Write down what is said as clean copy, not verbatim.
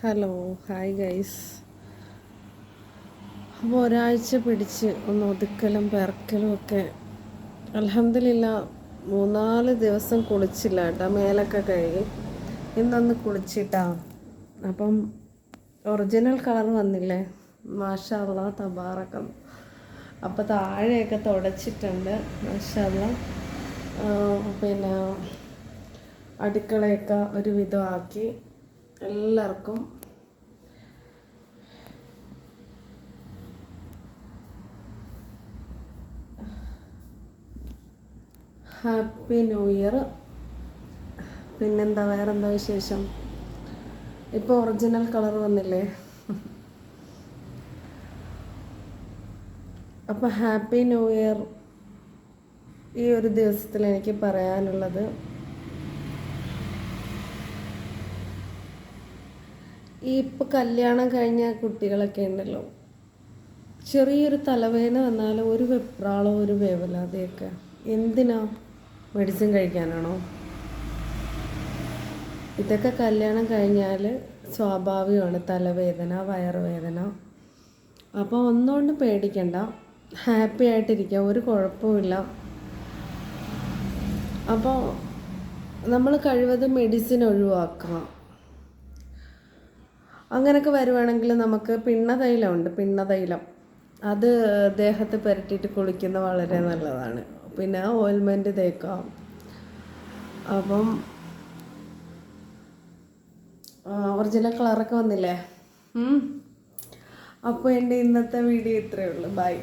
Hello, hi guys. അപ്പോൾ ഒരാഴ്ച പിടിച്ച് ഒന്ന് ഒതുക്കലും പെറക്കലും ഒക്കെ. അൽഹംദുലില്ലാ 3-4 ദിവസം കുളിച്ചില്ല കേട്ടോ. മേലൊക്കെ കഴുകി ഇന്നൊന്ന് കുളിച്ചിട്ടാ. അപ്പം ഒറിജിനൽ കളർ വന്നില്ലേ, മാഷാ അല്ലാഹ് തബാറക. അപ്പോൾ താഴെയൊക്കെ തുടച്ചിട്ടുണ്ട് മാഷാ അല്ലാഹ്. പിന്നെ അടുക്കളയൊക്കെ ഒരു വിധമാക്കി. എല്ലാവർക്കും ഹാപ്പി ന്യൂ ഇയർ. പിന്നെന്താ, വേറെന്താ വിശേഷം? ഇപ്പോൾ ഒറിജിനൽ കളർ വന്നില്ലേ. അപ്പോൾ ഹാപ്പി ന്യൂ ഇയർ. ഈ ഒരു ദിവസത്തിൽ എനിക്ക് പറയാനുള്ളത്, ഈ ഇപ്പോൾ കല്യാണം കഴിഞ്ഞ കുട്ടികളൊക്കെ ഉണ്ടല്ലോ, ചെറിയൊരു തലവേദന വന്നാൽ ഒരു വെപ്രാളോ ഒരു വേവലാതെയൊക്കെ. എന്തിനാ? മെഡിസിൻ കഴിക്കാനാണോ? ഇതൊക്കെ കല്യാണം കഴിഞ്ഞാൽ സ്വാഭാവികമാണ്, തലവേദന, വയറുവേദന. അപ്പോൾ ഒന്നുകൊണ്ട് പേടിക്കണ്ട, ഹാപ്പി ആയിട്ടിരിക്കുക, ഒരു കുഴപ്പമില്ല. അപ്പോൾ നമ്മൾ കഴിവതും മെഡിസിൻ ഒഴിവാക്കുക. അങ്ങനെയൊക്കെ വരുവാണെങ്കിൽ നമുക്ക് പിണ്ണതൈലമുണ്ട്, പിണ്ണതൈലം. അത് ദേഹത്ത് പുരട്ടിയിട്ട് കുളിക്കുന്നത് വളരെ നല്ലതാണ്. പിന്നെ ഓയിൽമെൻറ്റ് തേക്കാം. അപ്പം ഒറിജിനൽ കളറൊക്കെ വന്നില്ലേ. അപ്പോൾ എൻ്റെ ഇന്നത്തെ വീഡിയോ ഇത്രയേ ഉള്ളൂ. ബൈ.